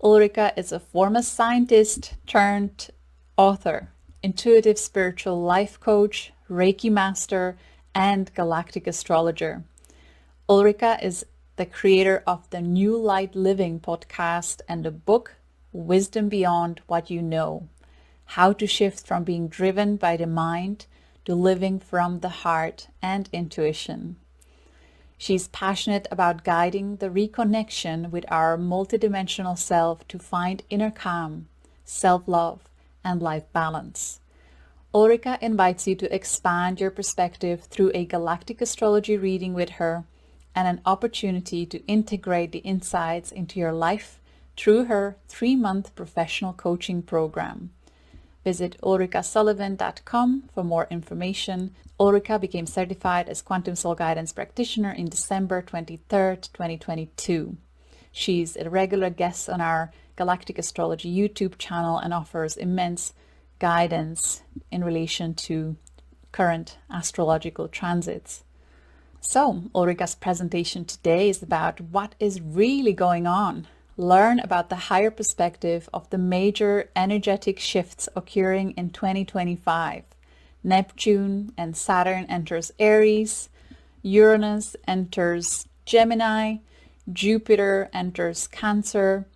Ulrika is a former scientist turned author, intuitive spiritual life coach, Reiki master, and galactic astrologer. Ulrika is the creator of the New Light Living podcast and the book Wisdom Beyond What You Know: How to Shift from Being Driven by the Mind to Living from the Heart and Intuition. She's passionate about guiding the reconnection with our multidimensional self to find inner calm, self-love, and life balance. Ulrika invites you to expand your perspective through a galactic astrology reading with her and an opportunity to integrate the insights into your life through her 3-month professional coaching program. Visit ulrikasullivan.com for more information. Ulrika became certified as Quantum Soul Guidance Practitioner in December 23rd, 2022. She's a regular guest on our Galactic Astrology YouTube channel and offers immense guidance in relation to current astrological transits. So, Ulrika's presentation today is about what is really going on. Learn about the higher perspective of the major energetic shifts occurring in 2025. Neptune and Saturn enters Aries, Uranus enters Gemini, Jupiter enters Cancer.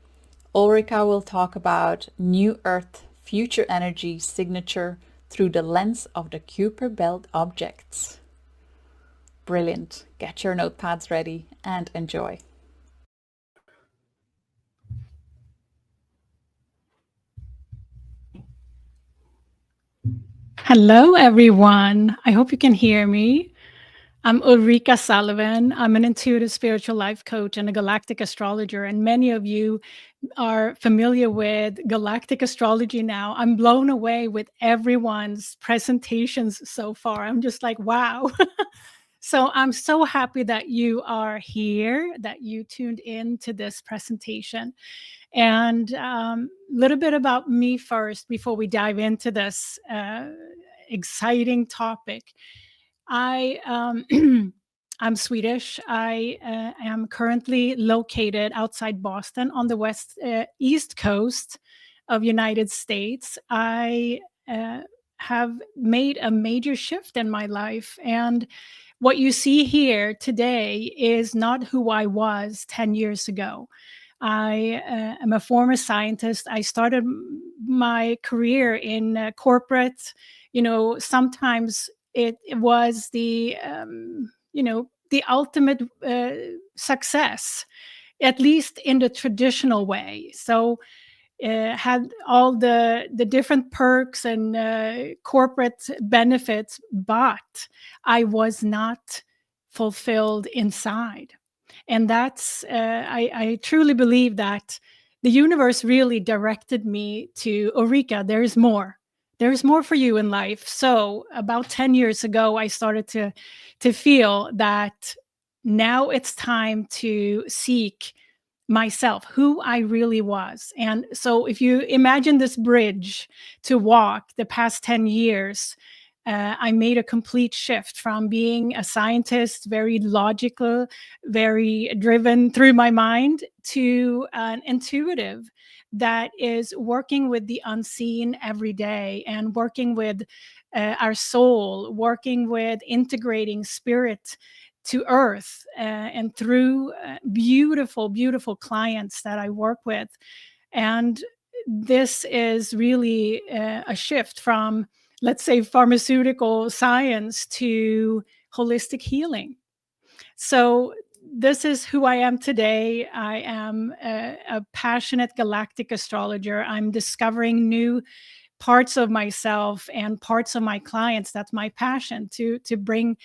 Ulrika will talk about New Earth future energy signature through the lens of the Kuiper Belt objects. Brilliant. Get your notepads ready and enjoy. Hello, everyone. I hope you can hear me. I'm Ulrika Sullivan. I'm an intuitive spiritual life coach and a galactic astrologer, and many of you are familiar with galactic astrology now. I'm blown away with everyone's presentations so far. I'm just like, wow. So I'm so happy that you are here, that you tuned in to this presentation. And a little bit about me first before we dive into this exciting topic. I'm Swedish. I am currently located outside Boston on the east coast of United States. I have made a major shift in my life, and what you see here today is not who I was 10 years ago. I am a former scientist. I started my career in corporate. Sometimes it was the ultimate success, at least in the traditional way. So had all the different perks and corporate benefits, but I was not fulfilled inside. And that's, I truly believe that the universe really directed me to Ulrika. There's more. There's more for you in life. So about 10 years ago, I started to feel that now it's time to seek myself, who I really was. And so if you imagine this bridge to walk the past 10 years, I made a complete shift from being a scientist, very logical, very driven through my mind, to an intuitive that is working with the unseen every day and working with our soul, working with integrating spirit to earth and through beautiful, beautiful clients that I work with. And this is really a shift from, let's say, pharmaceutical science to holistic healing. So this is who I am today. I am a passionate galactic astrologer. I'm discovering new parts of myself and parts of my clients. That's my passion, to bring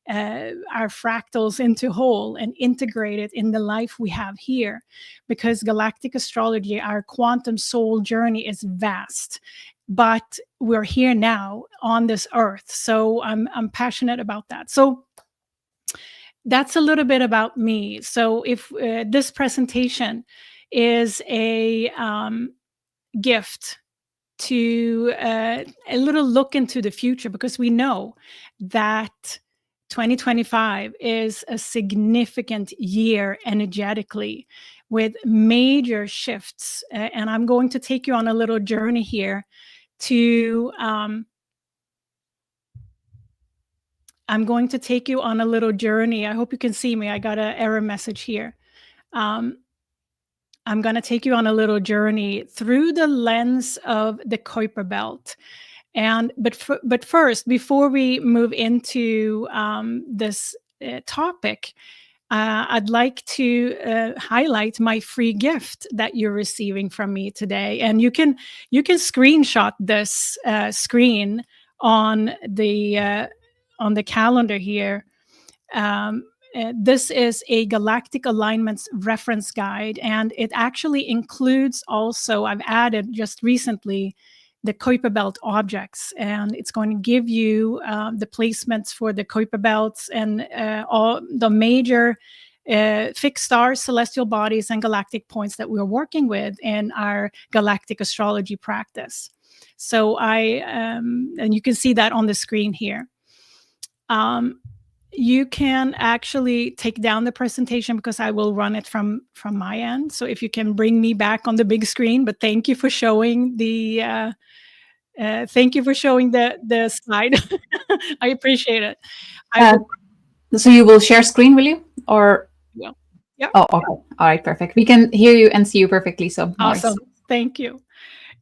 our fractals into whole and integrate it in the life we have here. Because galactic astrology, our quantum soul journey, is vast, but we're here now on this earth. So I'm passionate about that. So that's a little bit about me. So if this presentation is a gift to a little look into the future, because we know that 2025 is a significant year energetically. with major shifts. And I'm going to take you on a little journey here to I'm going to take you on a little journey. I hope you can see me. I got an error message here. I'm going to take you on a little journey through the lens of the Kuiper belt. But first, before we move into this topic, I'd like to highlight my free gift that you're receiving from me today, and you can screenshot this screen on the calendar here. This is a galactic alignments reference guide, and it actually includes also, I've added just recently, the Kuiper belt objects, and it's going to give you the placements for the Kuiper belts and all the major fixed stars, celestial bodies, and galactic points that we're working with in our galactic astrology practice. So and you can see that on the screen here. You can actually take down the presentation because I will run it from my end. So if you can bring me back on the big screen, but thank you for showing the slide. I appreciate it. So you will share screen, will you? Or yeah. Yeah. Oh, okay. All right, perfect. We can hear you and see you perfectly. So awesome. Thank you.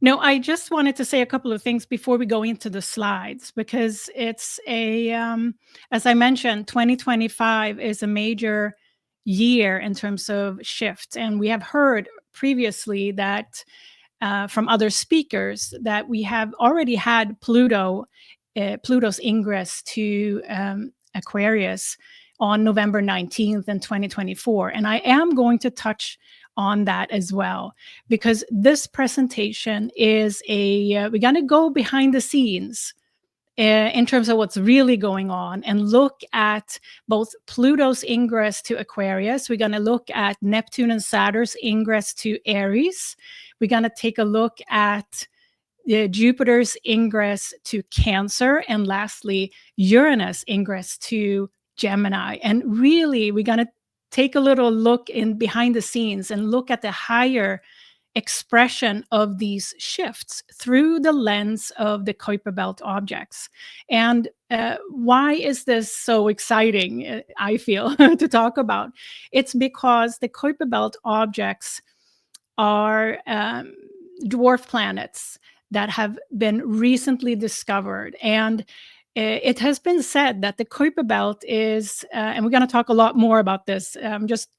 No, I just wanted to say a couple of things before we go into the slides, because it's as I mentioned, 2025 is a major year in terms of shifts. And we have heard previously that from other speakers that we have already had Pluto's ingress to Aquarius on November 19th in 2024. And I am going to touch on that as well, because this presentation is we're going to go behind the scenes in terms of what's really going on and look at both Pluto's ingress to Aquarius. We're going to look at Neptune and Saturn's ingress to Aries. We're going to take a look at Jupiter's ingress to Cancer, and lastly, Uranus ingress to Gemini. And really, we're going to take a little look in behind the scenes and look at the higher expression of these shifts through the lens of the Kuiper belt objects. And why is this so exciting, I feel, to talk about? It's because the Kuiper belt objects are dwarf planets that have been recently discovered. And it has been said that the Kuiper belt is, and we're going to talk a lot more about this, just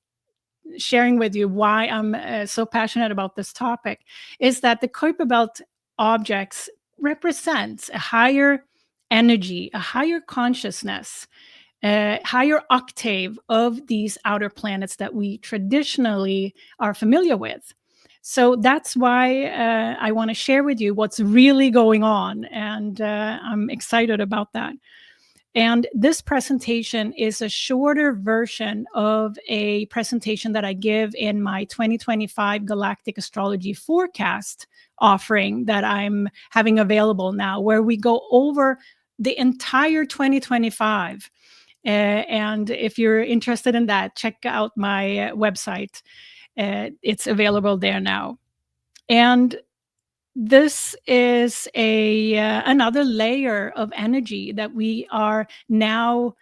sharing with you why I'm so passionate about this topic, is that the Kuiper belt objects represents a higher energy, a higher consciousness, a higher octave of these outer planets that we traditionally are familiar with. So that's why I want to share with you what's really going on, and I'm excited about that. And this presentation is a shorter version of a presentation that I give in my 2025 Galactic Astrology Forecast offering that I'm having available now, where we go over the entire 2025. And if you're interested in that, check out my website. It's available there now. And this is another layer of energy that we are now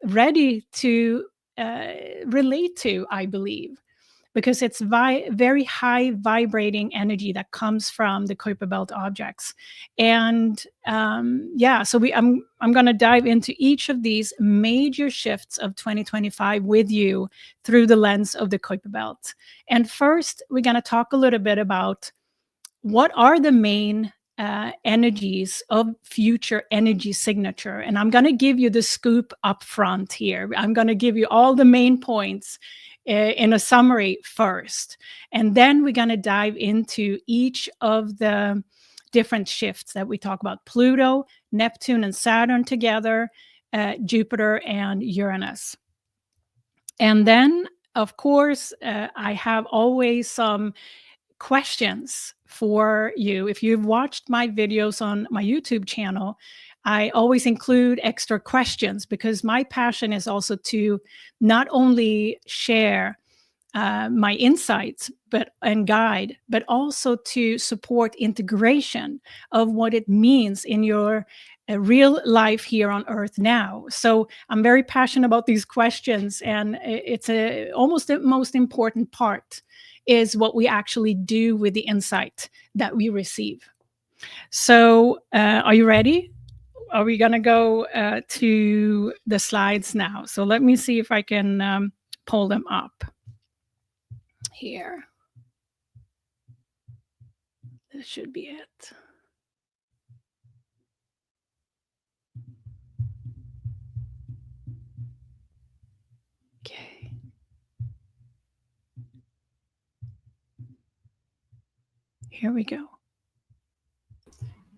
ready to relate to, I believe, because it's very high vibrating energy that comes from the Kuiper belt objects. And so I'm going to dive into each of these major shifts of 2025 with you through the lens of the Kuiper belt. And first, we're going to talk a little bit about what are the main energies of future energy signature. And I'm going to give you the scoop up front here. I'm going to give you all the main points in a summary first. And then we're going to dive into each of the different shifts that we talk about: Pluto, Neptune and Saturn together, Jupiter and Uranus. And then, of course, I have always some questions for you. If you've watched my videos on my YouTube channel, I always include extra questions, because my passion is also to not only share my insights and guide, but also to support integration of what it means in your real life here on Earth now. So I'm very passionate about these questions, and it's almost the most important part is what we actually do with the insight that we receive. So are you ready? Are we going to go to the slides now? So let me see if I can pull them up here. This should be it. Okay. Here we go.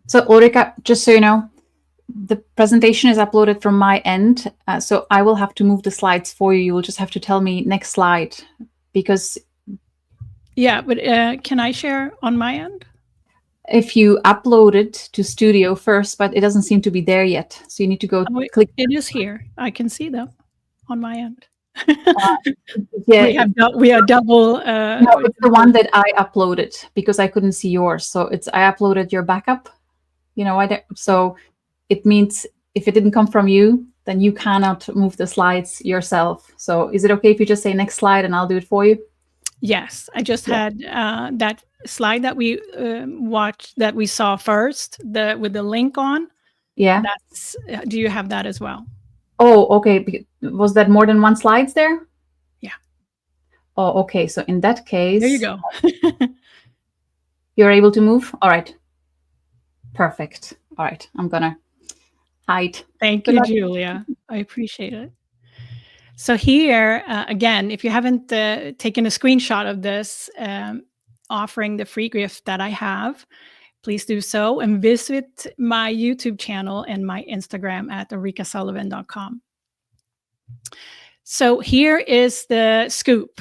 So Ulrika, just so you know, the presentation is uploaded from my end, so I will have to move the slides for you. You will just have to tell me next slide, because yeah, but can I share on my end? If you upload it to Studio first, but it doesn't seem to be there yet, so you need to go click. It is here. I can see them on my end. Yeah, we are double. No, it's the one that I uploaded because I couldn't see yours. So I uploaded your backup. So it means if it didn't come from you, then you cannot move the slides yourself. So is it okay if you just say next slide and I'll do it for you? Yes, I just had that slide that we watched, that we saw first, with the link on. Yeah. Do you have that as well? Oh, okay. Was that more than one slides there? Yeah. Oh, okay. So in that case, there you go. You're able to move? All right. Perfect. All right. I'm gonna hide. Thank you, Julia. I appreciate it. So here, again, if you haven't taken a screenshot of this, offering the free gift that I have, please do so, and visit my YouTube channel and my Instagram at ulrikasullivan.com. So here is the scoop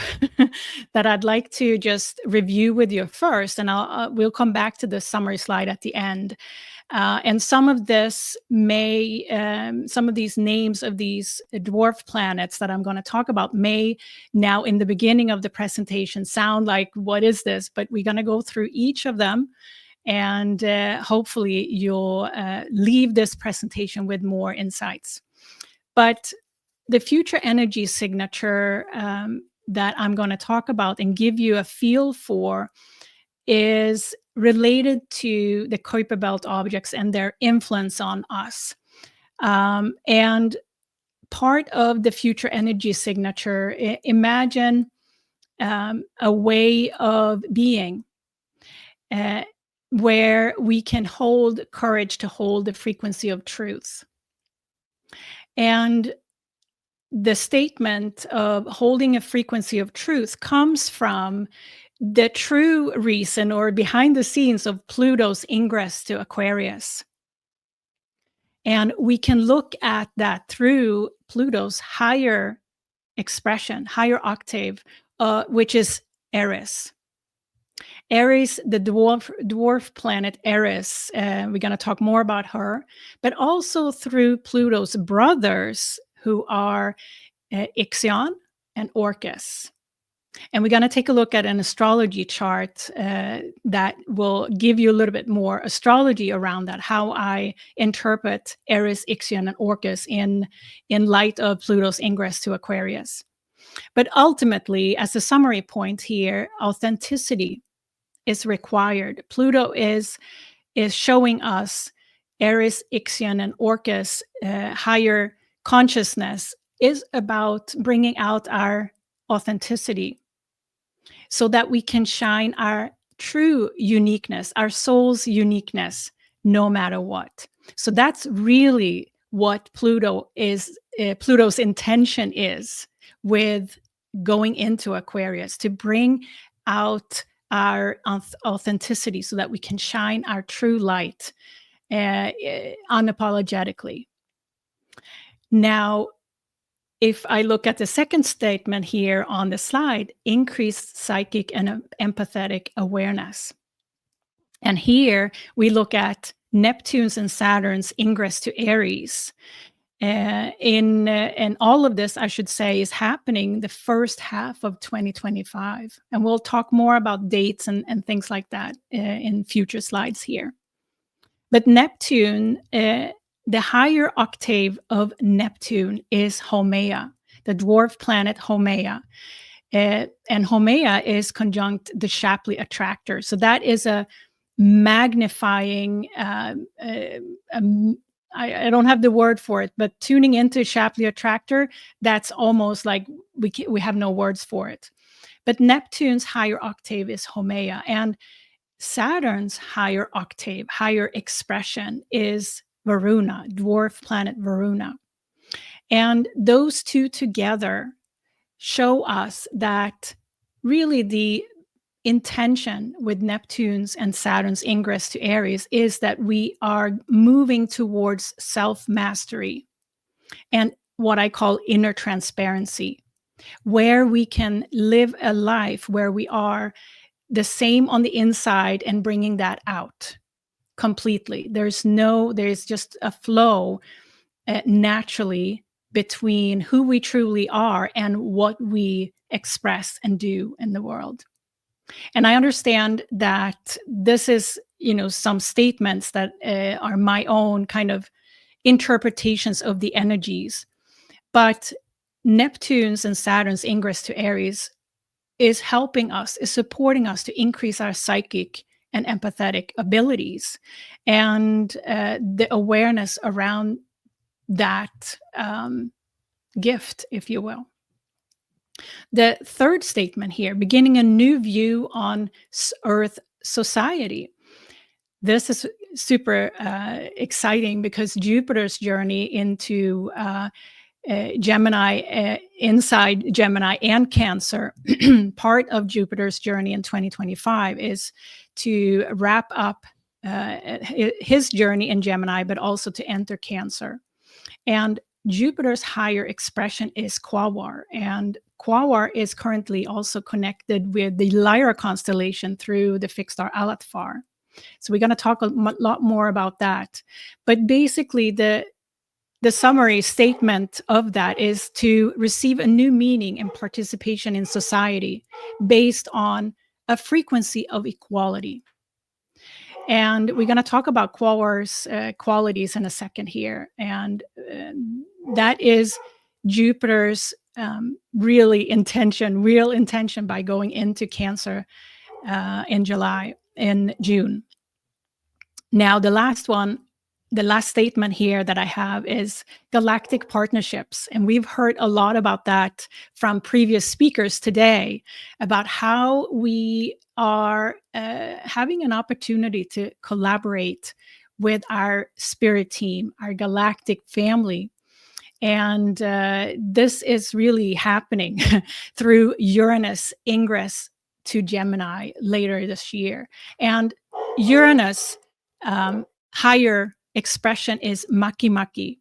that I'd like to just review with you first, and we'll come back to the summary slide at the end. And some of these names of these dwarf planets that I'm going to talk about may now in the beginning of the presentation sound like, what is this? But we're going to go through each of them, and hopefully you'll leave this presentation with more insights. But the future energy signature that I'm going to talk about and give you a feel for is related to the Kuiper belt objects and their influence on us. And part of the future energy signature, imagine a way of being where we can hold courage to hold the frequency of truth. And the statement of holding a frequency of truth comes from the true reason or behind the scenes of Pluto's ingress to Aquarius. And we can look at that through Pluto's higher expression, higher octave, which is Eris. Aries, the dwarf planet Eris, we're going to talk more about her, but also through Pluto's brothers, who are Ixion and Orcus. And we're going to take a look at an astrology chart that will give you a little bit more astrology around that, how I interpret Eris, Ixion, and Orcus in light of Pluto's ingress to Aquarius. But ultimately, as a summary point here, authenticity is required. Pluto is showing us Eris, Ixion, and Orcus higher consciousness is about bringing out our authenticity so that we can shine our true uniqueness, our soul's uniqueness, no matter what. So that's really what Pluto's intention is with going into Aquarius, to bring out our authenticity so that we can shine our true light unapologetically. Now, if I look at the second statement here on the slide, increased psychic and empathetic awareness. And here we look at Neptune's and Saturn's ingress to Aries. And all of this, I should say, is happening the first half of 2025. And we'll talk more about dates and things like that in future slides here. But Neptune, the higher octave of Neptune is Haumea, the dwarf planet Haumea. And Haumea is conjunct the Shapley attractor. So that is a magnifying, I don't have the word for it, but tuning into Shapley attractor, that's almost like we have no words for it. But Neptune's higher octave is Haumea, and Saturn's higher octave, higher expression is Varuna, dwarf planet Varuna. And those two together show us that really the intention with Neptune's and Saturn's ingress to Aries is that we are moving towards self-mastery and what I call inner transparency, where we can live a life where we are the same on the inside and bringing that out completely. There's just a flow naturally between who we truly are and what we express and do in the world. And I understand that this is, some statements that are my own kind of interpretations of the energies. But Neptune's and Saturn's ingress to Aries is helping us, is supporting us to increase our psychic and empathetic abilities and the awareness around that gift, if you will. The third statement here, beginning a new view on Earth society. This is super exciting because Jupiter's journey into Gemini, inside Gemini and Cancer, part of Jupiter's journey in 2025 is to wrap up his journey in Gemini, but also to enter Cancer. And Jupiter's higher expression is Quaoar, and Quaoar is currently also connected with the Lyra constellation through the fixed star Alatfar. So we're going to talk a lot more about that. But basically, the summary statement of that is to receive a new meaning and participation in society based on a frequency of equality. And we're going to talk about Quaoar's qualities in a second here. And that is Jupiter's real intention by going into Cancer in June. Now, the last statement here that I have is galactic partnerships. And we've heard a lot about that from previous speakers today, about how we are having an opportunity to collaborate with our spirit team, our galactic family. And this is really happening through Uranus ingress to Gemini later this year. And Uranus higher expression is Makemake.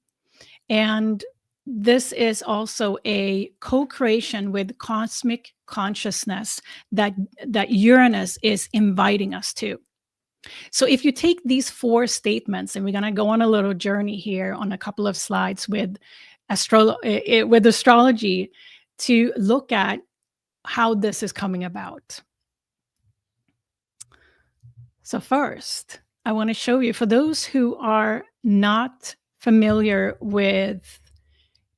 And this is also a co-creation with cosmic consciousness that Uranus is inviting us to. So if you take these four statements, and we're going to go on a little journey here on a couple of slides with astrology to look at how this is coming about. So first, I want to show you, for those who are not familiar with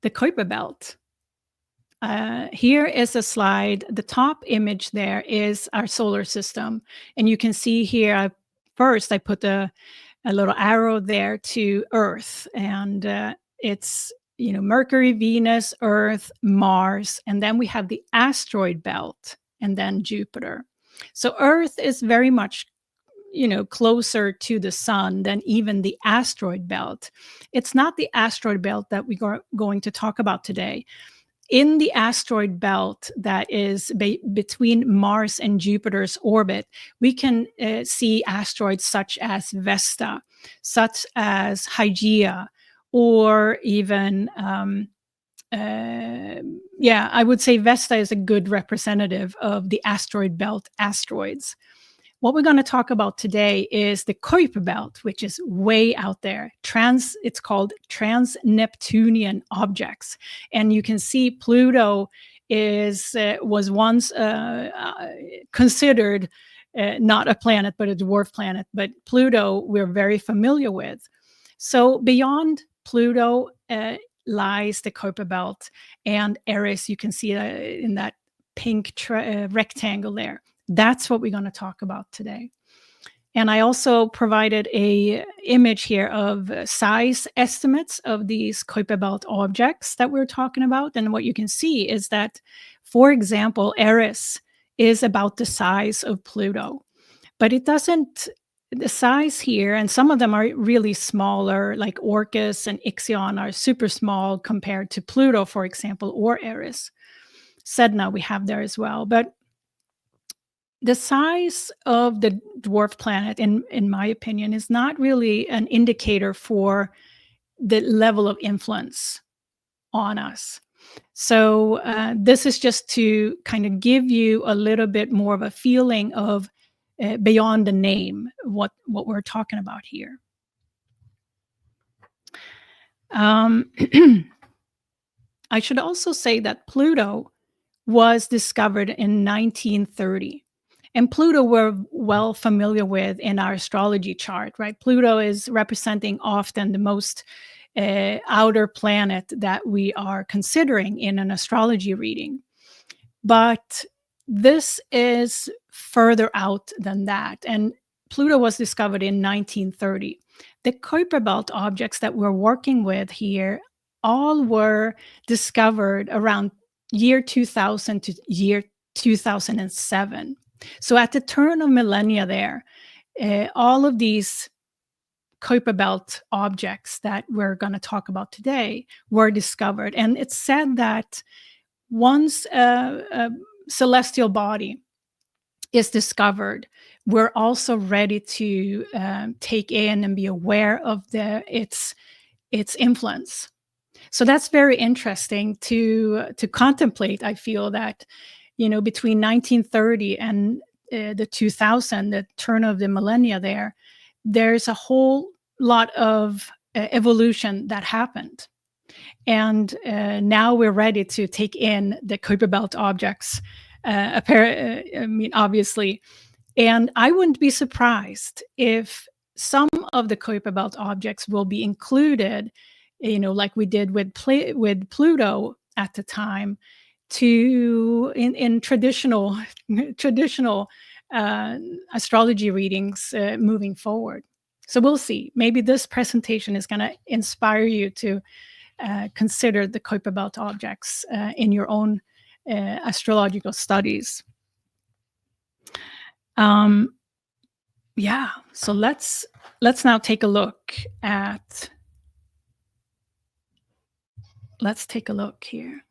the Kuiper belt, here is a slide. The top image there is our solar system. And you can see here, first I put a little arrow there to Earth. And it's, Mercury, Venus, Earth, Mars. And then we have the asteroid belt and then Jupiter. So Earth is very much closer to the sun than even the asteroid belt. It's not the asteroid belt that we are going to talk about today. In the asteroid belt that is between Mars and Jupiter's orbit, we can see asteroids such as Vesta, such as Hygeia, or even, I would say Vesta is a good representative of the asteroid belt asteroids. what we're going to talk about today is the Kuiper belt, which is way out there. It's called trans-Neptunian objects. And you can see Pluto was once considered not a planet, but a dwarf planet. But Pluto, we're very familiar with. So beyond Pluto lies the Kuiper belt and Eris. You can see in that pink rectangle there. That's what we're going to talk about today. And I also provided a image here of size estimates of these Kuiper belt objects that we're talking about. And what you can see is that, for example, Eris is about the size of Pluto, but it doesn't, the size here, and some of them are really smaller, like Orcus and Ixion are super small compared to Pluto, for example, or Eris. Sedna we have there as well. But the size of the dwarf planet, in my opinion, is not really an indicator for the level of influence on us. So this is just to kind of give you a little bit more of a feeling of beyond the name, what we're talking about here. I should also say that Pluto was discovered in 1930. And Pluto we're well familiar with in our astrology chart, right? Pluto is representing often the most outer planet that we are considering in an astrology reading. But this is further out than that. And Pluto was discovered in 1930. The Kuiper belt objects that we're working with here all were discovered around year 2000 to year 2007. So at the turn of millennia there, all of these Kuiper belt objects that we're going to talk about today were discovered. And it's said that once a celestial body is discovered, we're also ready to take in and be aware of its influence. So that's very interesting to contemplate. I feel that, between 1930 and the 2000, the turn of the millennia there's a whole lot of evolution that happened. And now we're ready to take in the Kuiper belt objects, obviously. And I wouldn't be surprised if some of the Kuiper belt objects will be included, like we did with Pluto at the time, in traditional astrology readings moving forward. So we'll see. Maybe this presentation is going to inspire you to consider the Kuiper belt objects in your own astrological studies. Yeah, so let's now take a look at. Let's take a look here.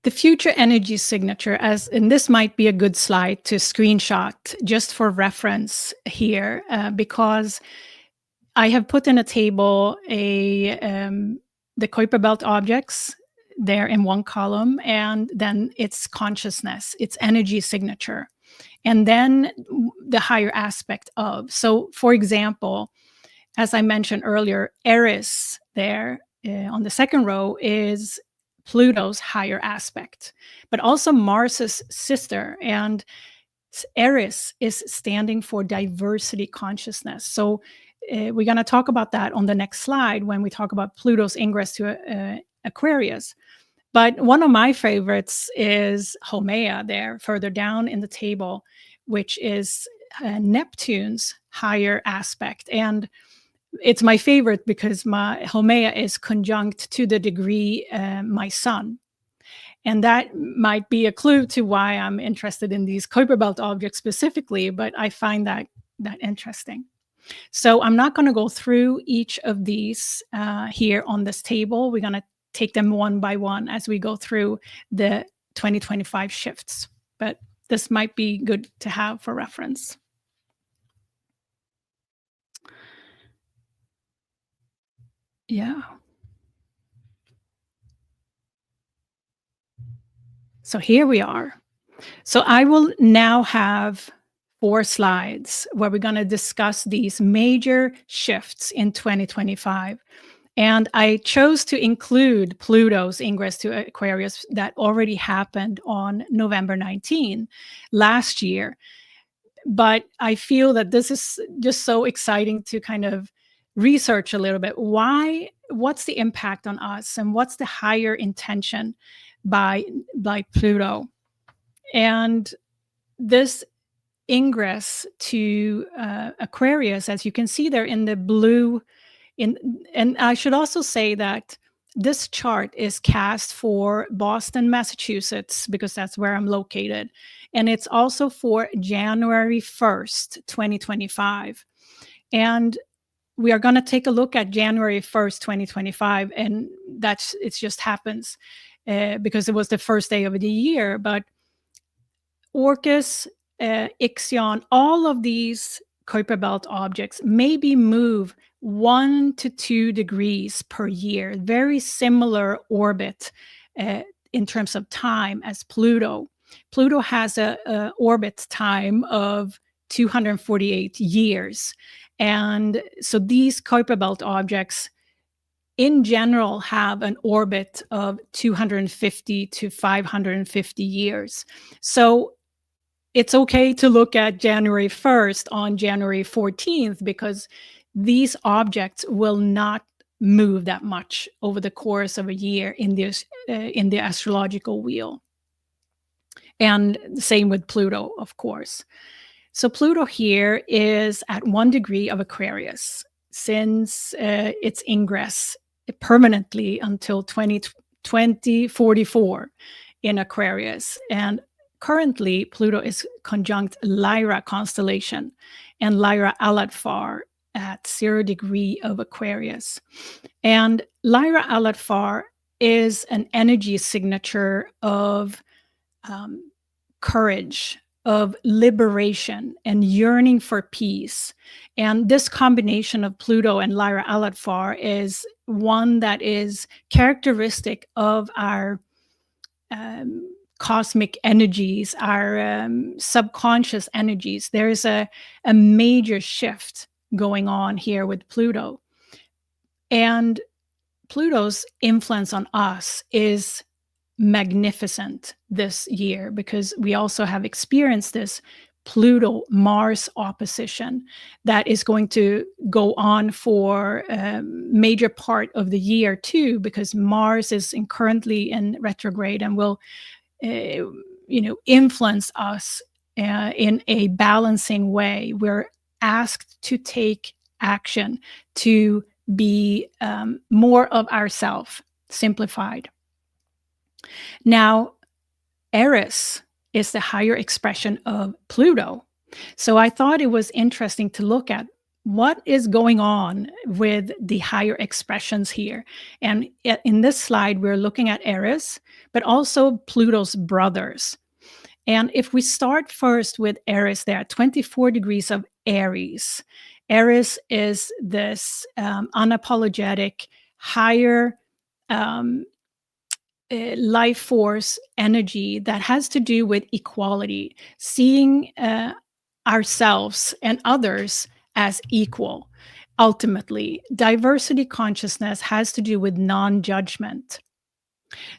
The future energy signature, and this might be a good slide to screenshot just for reference here, because I have put in a table the Kuiper belt objects there in one column, and then its consciousness, its energy signature, and then the higher aspect of. So, for example, as I mentioned earlier, Eris there on the second row is Pluto's higher aspect, but also Mars's sister. And Eris is standing for diversity consciousness. So we're going to talk about that on the next slide when we talk about Pluto's ingress to Aquarius. But one of my favorites is Haumea there further down in the table, which is Neptune's higher aspect. And it's my favorite because my Haumea is conjunct to the degree my sun. And that might be a clue to why I'm interested in these Kuiper belt objects specifically, but I find that interesting. So I'm not going to go through each of these here on this table. We're going to take them one by one as we go through the 2025 shifts. But this might be good to have for reference. Yeah. So here we are. So I will now have 4 slides where we're going to discuss these major shifts in 2025. And I chose to include Pluto's ingress to Aquarius that already happened on November 19 last year. But I feel that this is just so exciting to kind of research a little bit. What's the impact on us, and what's the higher intention by Pluto? And this ingress to Aquarius, as you can see there in the blue, and I should also say that this chart is cast for Boston, Massachusetts, because that's where I'm located. And it's also for January 1st, 2025. And we are going to take a look at January 1st, 2025. And it just happens because it was the first day of the year. But Orcus, Ixion, all of these Kuiper belt objects maybe move 1 to 2 degrees per year, very similar orbit in terms of time as Pluto. Pluto has a orbit time of 248 years. And so these Kuiper belt objects in general have an orbit of 250 to 550 years. So it's okay to look at January 1st on January 14th because these objects will not move that much over the course of a year in the astrological wheel. And same with Pluto, of course. So Pluto here is at 1 degree of Aquarius since its ingress permanently until 2044 in Aquarius. And currently, Pluto is conjunct Lyra constellation and Lyra Aladfar at 0 degree of Aquarius. And Lyra Aladfar is an energy signature of courage, of liberation and yearning for peace. And this combination of Pluto and Lyra Aladfar is one that is characteristic of our cosmic energies, our subconscious energies. There's a major shift going on here with Pluto. And Pluto's influence on us is magnificent this year because we also have experienced this Pluto-Mars opposition that is going to go on for a major part of the year too, because Mars is currently in retrograde and will influence us in a balancing way. We're asked to take action, to be more of ourselves, simplified. Now, Eris is the higher expression of Pluto. So I thought it was interesting to look at what is going on with the higher expressions here. And in this slide, we're looking at Eris, but also Pluto's brothers. And if we start first with Eris, there are 24 degrees of Aries. Eris is this unapologetic, higher life force energy that has to do with equality, seeing ourselves and others as equal. Ultimately, diversity consciousness has to do with non-judgment.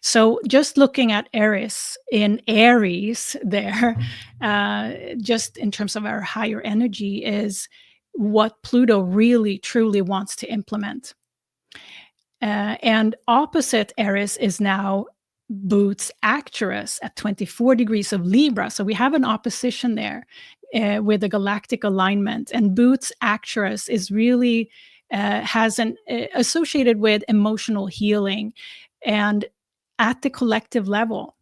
So just looking at Eris in Aries there, just in terms of our higher energy, is what Pluto really, truly wants to implement. And opposite Eris is now Booth's Arcturus at 24 degrees of Libra. So we have an opposition there with a galactic alignment. And Booth's Arcturus is really has an associated with emotional healing and at the collective level.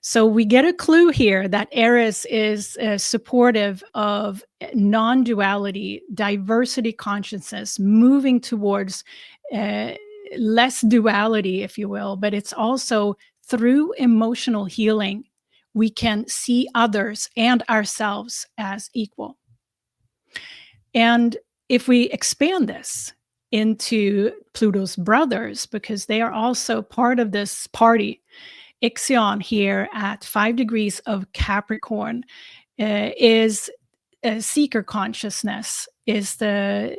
So we get a clue here that Eris is supportive of non-duality, diversity consciousness, moving towards less duality, if you will, but it's also through emotional healing, we can see others and ourselves as equal. And if we expand this into Pluto's brothers, because they are also part of this party, Ixion here at 5 degrees of Capricorn is seeker consciousness, is the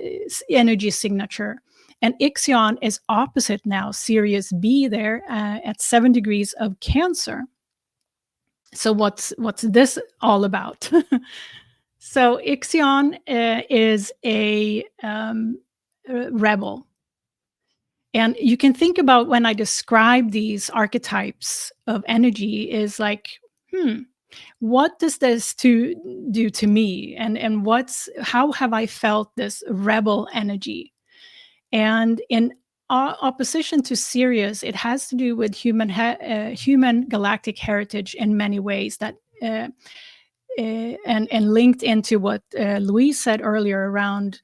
energy signature. And Ixion is opposite now, Sirius B there at 7 degrees of Cancer. So what's this all about? So Ixion is a rebel. And you can think about when I describe these archetypes of energy is like, what does this do to me? And how have I felt this rebel energy? And in opposition to Sirius, it has to do with human galactic heritage in many ways that and linked into what Louise said earlier around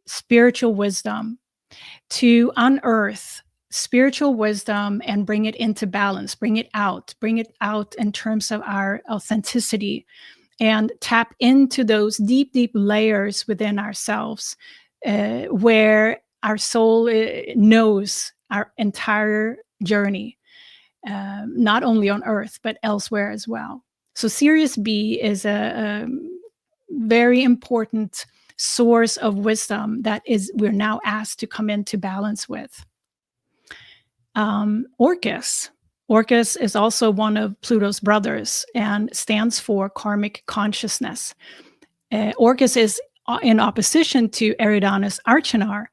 spiritual wisdom, to unearth spiritual wisdom and bring it into balance, bring it out in terms of our authenticity, and tap into those deep layers within ourselves where our soul knows our entire journey, not only on Earth, but elsewhere as well. So Sirius B is a very important source of wisdom that we're now asked to come into balance with. Orcus is also one of Pluto's brothers and stands for karmic consciousness. Orcus is in opposition to Eridanus Arcanar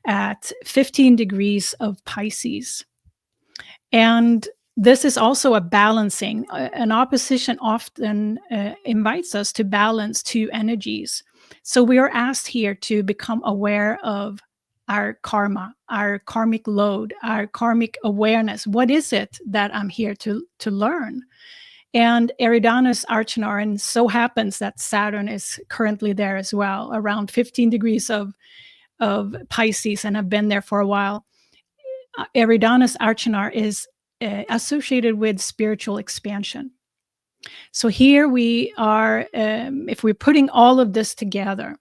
at 15 degrees of Pisces. And this is also a balancing. An opposition often invites us to balance two energies. So we are asked here to become aware of our karma, our karmic load, our karmic awareness. What is it that I'm here to learn? And Eridanus Arcanar, and so happens that Saturn is currently there as well, around 15 degrees of Pisces, and have been there for a while. Eridanus Arcanar is associated with spiritual expansion. So here we are, if we're putting all of this together,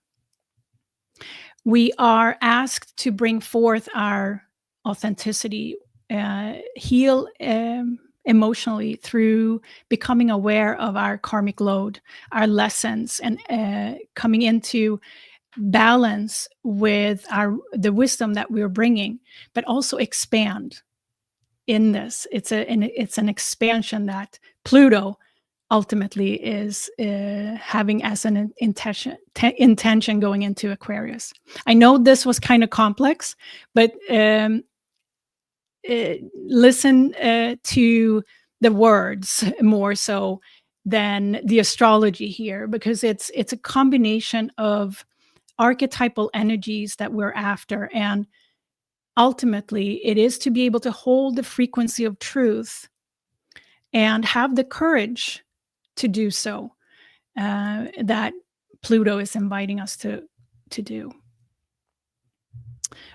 we are asked to bring forth our authenticity, heal emotionally through becoming aware of our karmic load, our lessons, and coming into balance with the wisdom that we're bringing, but also expand in this. It's an expansion that Pluto ultimately is having as an intention going into Aquarius. I know this was kind of complex, but listen to the words more so than the astrology here, because it's a combination of archetypal energies that we're after, and ultimately it is to be able to hold the frequency of truth and have the courage to do so, that Pluto is inviting us to do.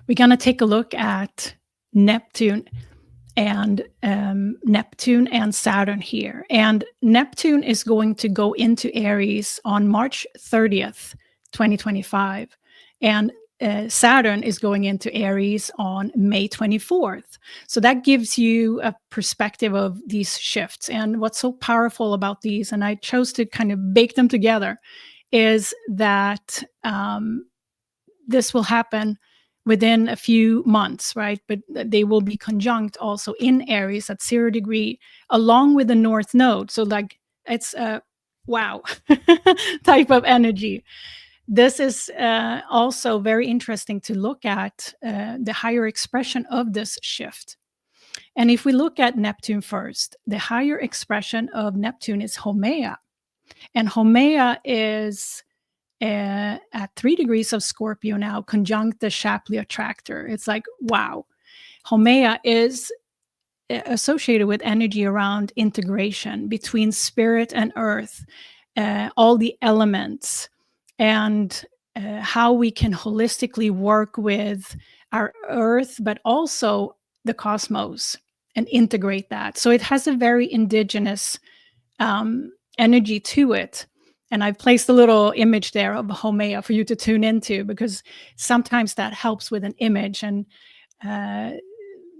We're going to take a look at Neptune and Saturn here. And Neptune is going to go into Aries on March 30th, 2025. And Saturn is going into Aries on May 24th. So that gives you a perspective of these shifts. And what's so powerful about these, and I chose to kind of bake them together, is that this will happen within a few months, right? But they will be conjunct also in Aries at 0 degree, along with the North Node. So like it's a wow type of energy. This is also very interesting to look at the higher expression of this shift. And if we look at Neptune first, the higher expression of Neptune is Haumea. And Haumea is at 3 degrees of Scorpio now, conjunct the Shapley attractor. It's like, wow. Haumea is associated with energy around integration between spirit and earth, all the elements, and how we can holistically work with our earth, but also the cosmos, and integrate that. So it has a very indigenous energy to it. And I've placed a little image there of Haumea for you to tune into, because sometimes that helps with an image. And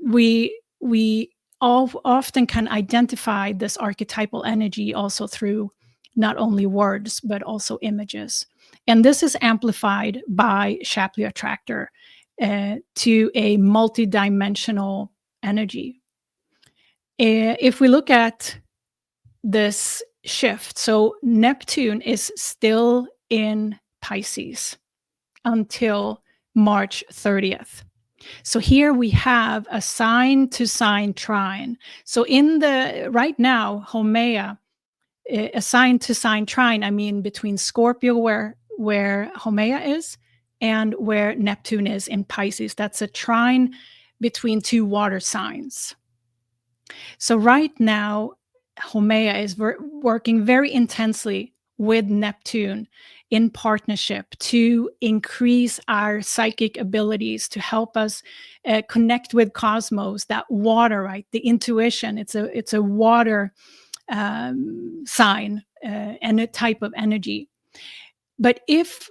we often can identify this archetypal energy also through not only words, but also images. And this is amplified by Shapley Attractor to a multidimensional energy. If we look at this shift, so Neptune is still in Pisces until March 30th. So here we have a sign to sign trine. So right now, Haumea, a sign to sign trine, I mean between Scorpio where Haumea is and where Neptune is in Pisces. That's a trine between two water signs. So right now, Haumea is working very intensely with Neptune in partnership to increase our psychic abilities, to help us connect with cosmos, that water, right? The intuition. It's a water sign and a type of energy. But if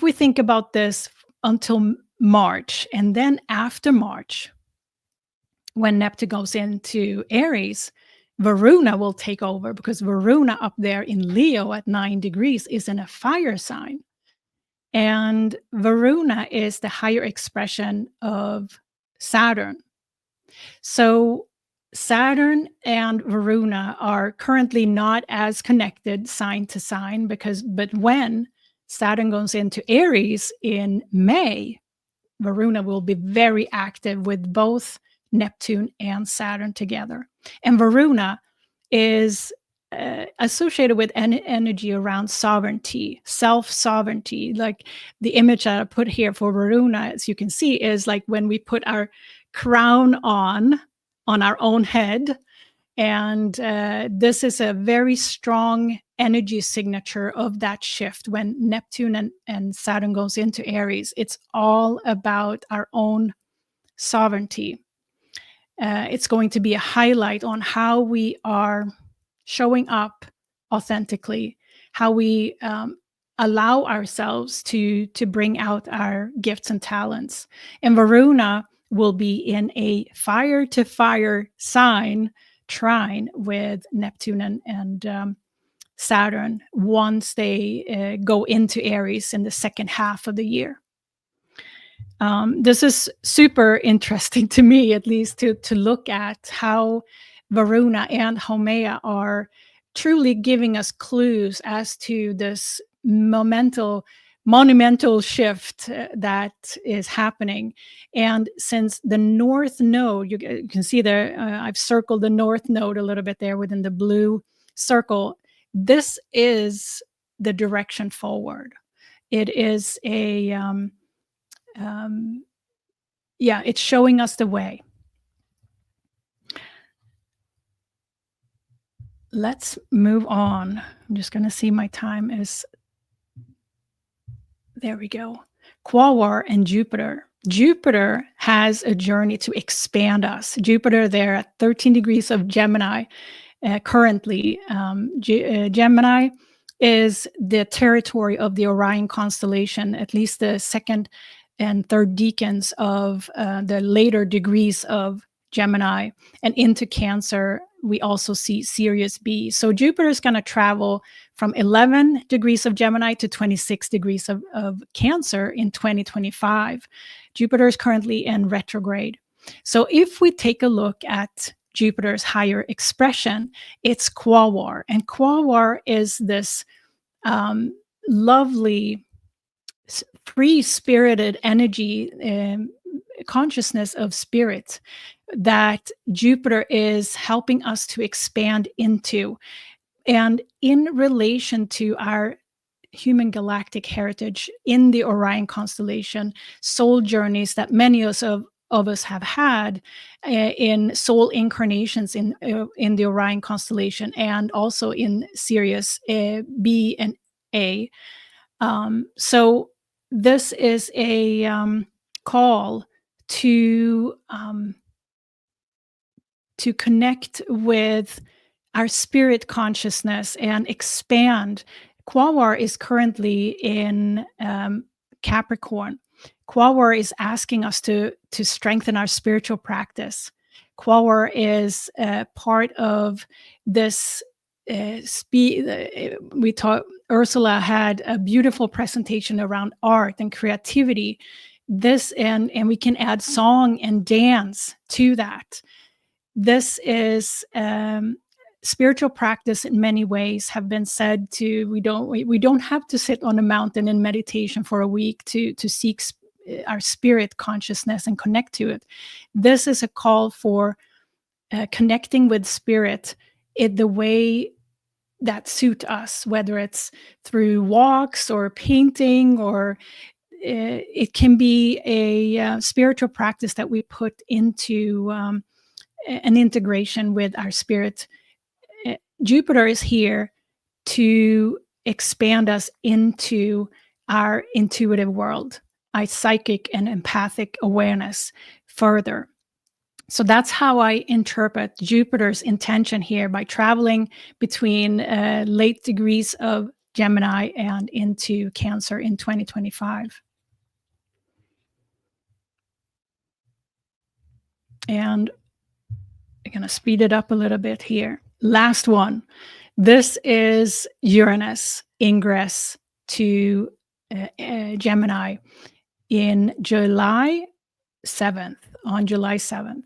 we think about this until March, and then after March, when Neptune goes into Aries, Varuna will take over, because Varuna up there in Leo at 9 degrees is in a fire sign. And Varuna is the higher expression of Saturn. So Saturn and Varuna are currently not as connected sign to sign, but when Saturn goes into Aries in May, Varuna will be very active with both Neptune and Saturn together. And Varuna is associated with energy around sovereignty, self-sovereignty. Like the image that I put here for Varuna, as you can see, is like when we put our crown on our own head. And this is a very strong energy signature of that shift when Neptune and Saturn goes into Aries. It's all about our own sovereignty. It's going to be a highlight on how we are showing up authentically, how we allow ourselves to bring out our gifts and talents. And Varuna will be in a fire to fire sign trine with Neptune and Saturn once they go into Aries in the second half of the year. This is super interesting to me, at least, to look at how Varuna and Haumea are truly giving us clues as to this monumental shift that is happening. And since the North Node, you can see there, I've circled the North Node a little bit there within the blue circle. This is the direction forward. It is it's showing us the way. Let's move on. I'm just going to see my time is. There we go. Quaoar and Jupiter. Jupiter has a journey to expand us. Jupiter there at 13 degrees of Gemini currently. Gemini is the territory of the Orion constellation, at least the second and third decans of the later degrees of Gemini. And into Cancer, we also see Sirius B. So Jupiter is going to travel from 11 degrees of Gemini to 26 degrees of Cancer in 2025. Jupiter is currently in retrograde. So if we take a look at Jupiter's higher expression, it's Quaoar. And Quaoar is this lovely, free-spirited energy, consciousness of spirit that Jupiter is helping us to expand into. And in relation to our human galactic heritage in the Orion constellation, soul journeys that many of us have had in soul incarnations in the Orion constellation, and also in Sirius B and A. So this is a call to connect with our spirit consciousness and expand. Quaoar is currently in Capricorn. Quaoar is asking us to strengthen our spiritual practice, Quaoar is part of this we taught Ursula had a beautiful presentation around art and creativity. This and we can add song and dance to that. This is spiritual practice in many ways have been said to we don't have to sit on a mountain in meditation for a week to seek our spirit consciousness and connect to it. This is a call for connecting with spirit in the way that suit us, whether it's through walks or painting, or it can be a spiritual practice that we put into an integration with our spirit. Jupiter is here to expand us into our intuitive world, our psychic and empathic awareness further. So that's how I interpret Jupiter's intention here by traveling between late degrees of Gemini and into Cancer in 2025. And I'm going to speed it up a little bit here. Last one. This is Uranus ingress to Gemini in July 7th, on July 7th.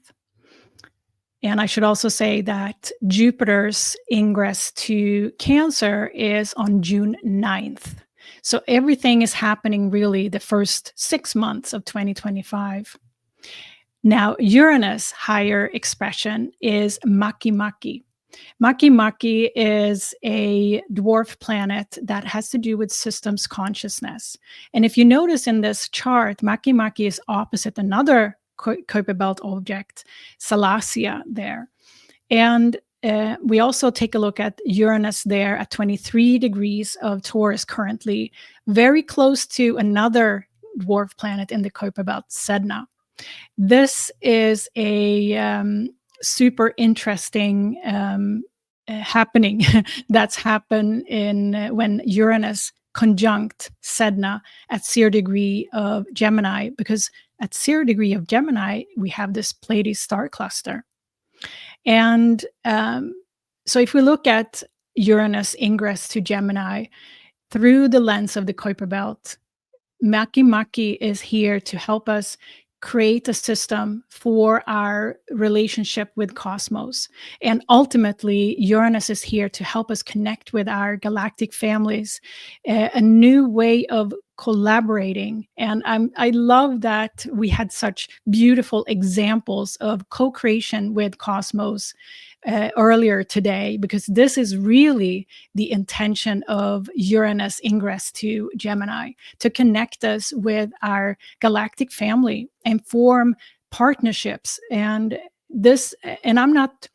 And I should also say that Jupiter's ingress to Cancer is on June 9th. So everything is happening really the first 6 months of 2025. Now, Uranus' higher expression is Makemake. Makemake is a dwarf planet that has to do with systems consciousness. And if you notice in this chart, Makemake is opposite another Kuiper belt object, Salacia there. And we also take a look at Uranus there at 23 degrees of Taurus currently, very close to another dwarf planet in the Kuiper belt, Sedna. This is a super interesting happening that's happened in when Uranus conjunct Sedna at 0 degree of Gemini, because at 0 degree of Gemini, we have this Pleiades star cluster. And so if we look at Uranus ingress to Gemini through the lens of the Kuiper belt, Makemake is here to help us create a system for our relationship with cosmos. And ultimately, Uranus is here to help us connect with our galactic families, a new way of collaborating. And I love that we had such beautiful examples of co-creation with cosmos earlier today, because this is really the intention of Uranus ingress to Gemini, to connect us with our galactic family and form partnerships. And this, and I'm not,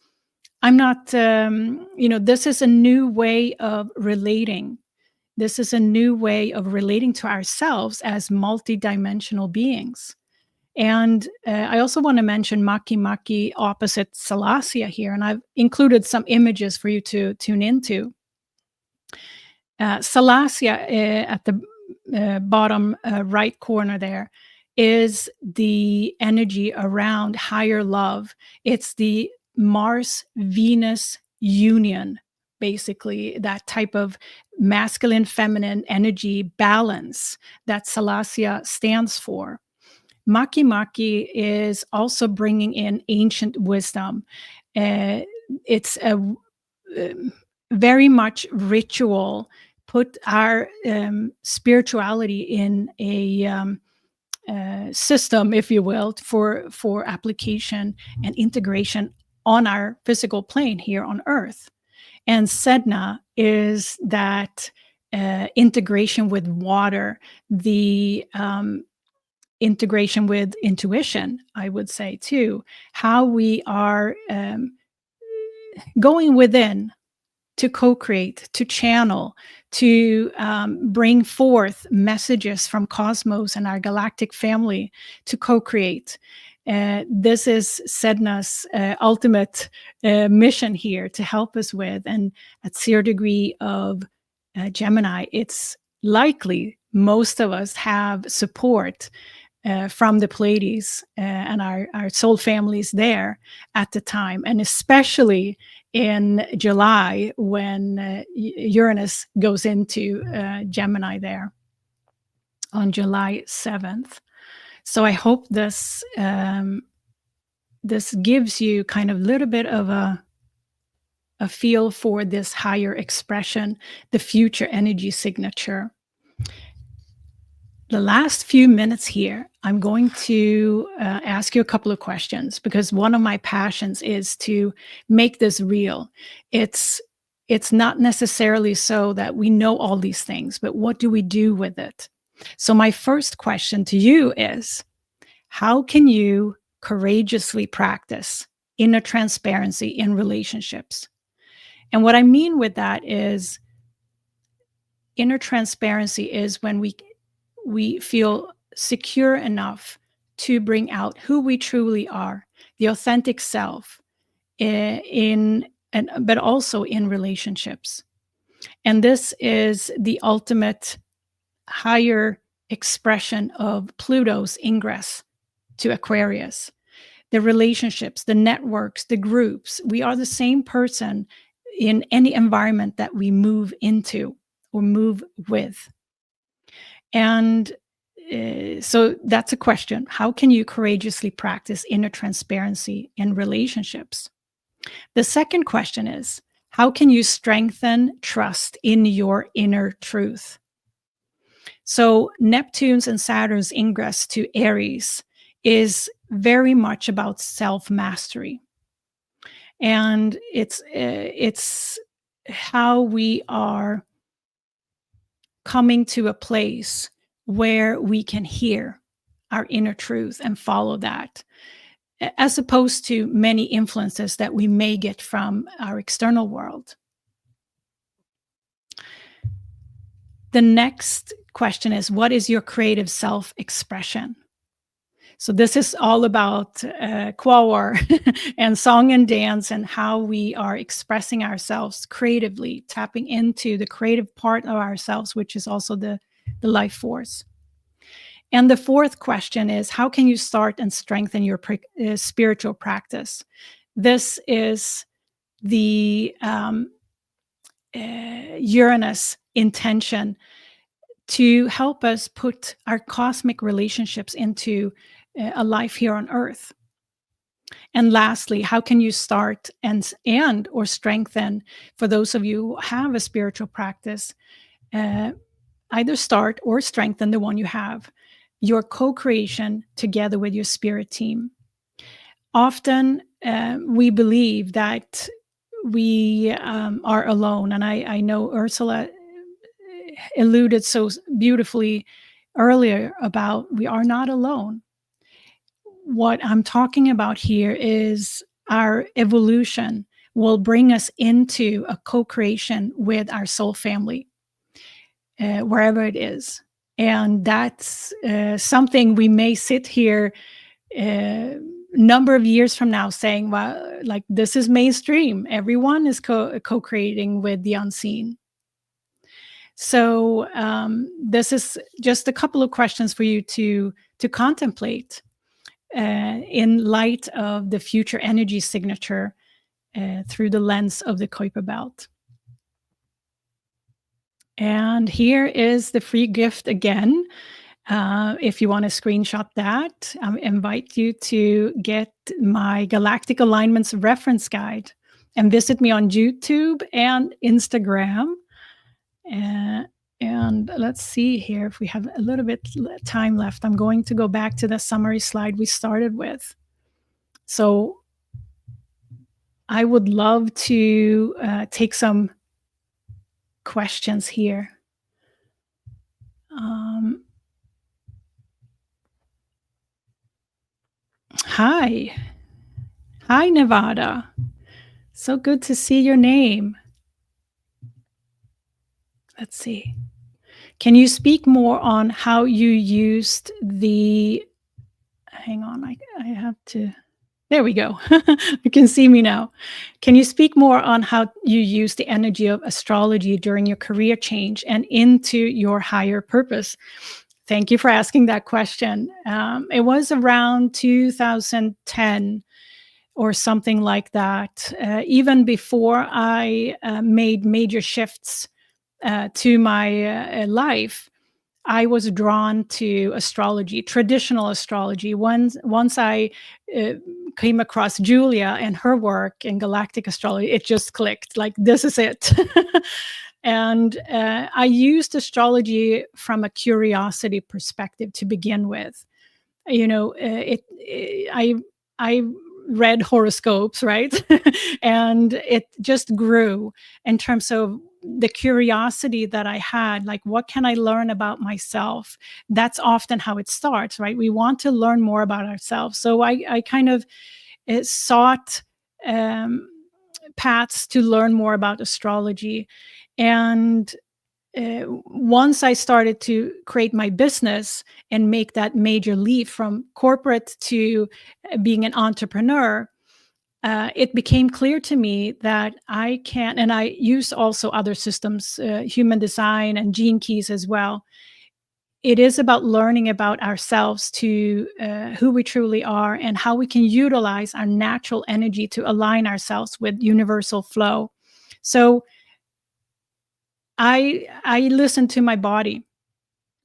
this is a new way of relating. This is a new way of relating to ourselves as multidimensional beings. And I also want to mention Makemake opposite Salacia here, and I've included some images for you to tune into. Salacia at the bottom right corner there is the energy around higher love. It's the Mars-Venus union, basically, that type of masculine feminine energy balance that Salacia stands for. Makemake is also bringing in ancient wisdom. It's a very much ritual, put our spirituality in a system, if you will, for application and integration on our physical plane here on Earth. And Sedna is that integration with water, the integration with intuition, I would say too, how we are going within to co-create, to channel, to bring forth messages from cosmos and our galactic family to co-create. This is Sedna's ultimate mission here to help us with. And at 0 degree of Gemini, it's likely most of us have support from the Pleiades and our soul families there at the time, and especially in July when Uranus goes into Gemini there on July 7th. So I hope this this gives you kind of a little bit of a feel for this higher expression, the future energy signature. The last few minutes here, I'm going to ask you a couple of questions, because one of my passions is to make this real. It's not necessarily so that we know all these things, but what do we do with it? So my first question to you is, how can you courageously practice inner transparency in relationships? And what I mean with that is, inner transparency is when we feel secure enough to bring out who we truly are, the authentic self, but also in relationships. And this is the ultimate higher expression of Pluto's ingress to Aquarius. The relationships, the networks, the groups, we are the same person in any environment that we move into or move with. And so that's a question. How can you courageously practice inner transparency in relationships? The second question is, how can you strengthen trust in your inner truth? So Neptune's and Saturn's ingress to Aries is very much about self-mastery. And it's how we are coming to a place where we can hear our inner truth and follow that, as opposed to many influences that we may get from our external world. The next question is, what is your creative self-expression? So this is all about Quaoar and song and dance, and how we are expressing ourselves creatively, tapping into the creative part of ourselves, which is also the life force. And the fourth question is, how can you start and strengthen your spiritual practice? This is the Uranus intention to help us put our cosmic relationships into a life here on Earth. And lastly, how can you start and or strengthen, for those of you who have a spiritual practice, either start or strengthen the one you have, your co-creation together with your spirit team. Often we believe that we are alone, and I know Ursula alluded so beautifully earlier about we are not alone. What I'm talking about here is our evolution will bring us into a co-creation with our soul family, wherever it is. And that's something we may sit here number of years from now saying, well, like, this is mainstream. Everyone is co-creating with the unseen. So this is just a couple of questions for you to contemplate in light of the future energy signature through the lens of the Kuiper belt. And here is the free gift again. If you want to screenshot that, I invite you to get my Galactic Alignments reference guide and visit me on YouTube and Instagram. And let's see here if we have a little bit time left. I'm going to go back to the summary slide we started with. So I would love to take some questions here. Hi, Nevada. So good to see your name. Let's see. Can you speak more on how you used the, hang on, I have to, there we go. You can see me now. Can you speak more on how you use the energy of astrology during your career change and into your higher purpose? Thank you for asking that question. It was around 2010 or something like that. Even before I made major shifts to my life, I was drawn to astrology, traditional astrology. Once I came across Julia and her work in galactic astrology, it just clicked. Like, this is it. And I used astrology from a curiosity perspective to begin with. You know, I read horoscopes, right? And it just grew in terms of the curiosity that I had, like, what can I learn about myself? That's often how it starts, right? We want to learn more about ourselves. So I kind of sought paths to learn more about astrology. And once I started to create my business and make that major leap from corporate to being an entrepreneur, it became clear to me that I can, and I use also other systems, human design and gene keys as well. It is about learning about ourselves, to who we truly are and how we can utilize our natural energy to align ourselves with universal flow. So I listened to my body,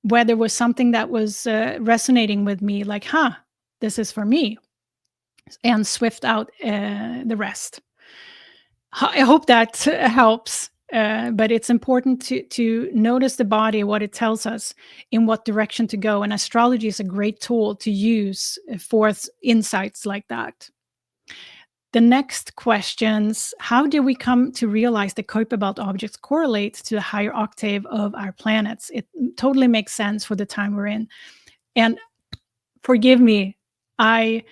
where there was something that was resonating with me, like, this is for me, and swift out the rest. I hope that helps. But it's important to notice the body, what it tells us, in what direction to go. And astrology is a great tool to use for insights like that. The next questions: how do we come to realize the Kuiper belt objects correlate to the higher octave of our planets? It totally makes sense for the time we're in. And forgive me, I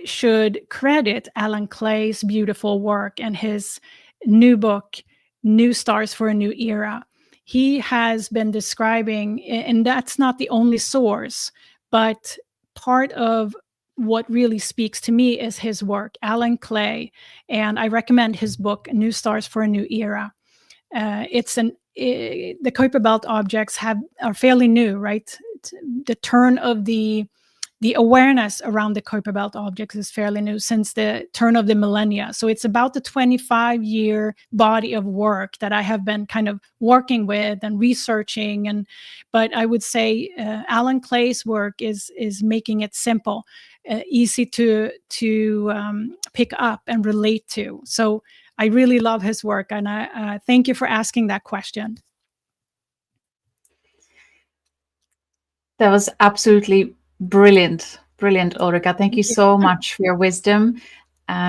should credit Alan Clay's beautiful work and his new book, New Stars for a New Era. He has been describing, and that's not the only source, but part of what really speaks to me is his work, Alan Clay. And I recommend his book, New Stars for a New Era. The Kuiper belt objects are fairly new, right? The turn of the awareness around the Kuiper belt objects is fairly new, since the turn of the millennia. So it's about the 25-year body of work that I have been kind of working with and researching. But I would say Alan Clay's work is making it simple, easy to pick up and relate to. So I really love his work, and I thank you for asking that question. That was absolutely brilliant, Ulrika. Thank you so much for your wisdom,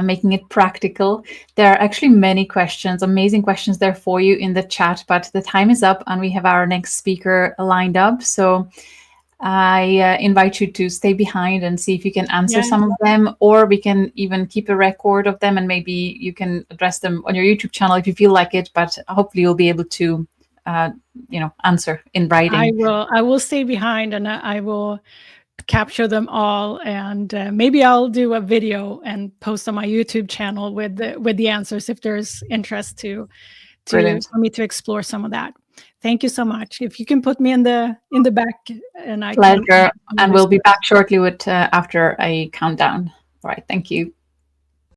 making it practical. There are actually many questions, amazing questions there for you in the chat, but the time is up and we have our next speaker lined up. So I invite you to stay behind and see if you can answer some of them, or we can even keep a record of them and maybe you can address them on your YouTube channel if you feel like it, but hopefully you'll be able to answer in writing. I will stay behind and I will capture them all, and maybe I'll do a video and post on my YouTube channel with the answers if there's interest for me to explore some of that. Thank you so much. If you can put me in the back, and I pleasure, and we'll be back shortly with after a countdown. All right, thank you.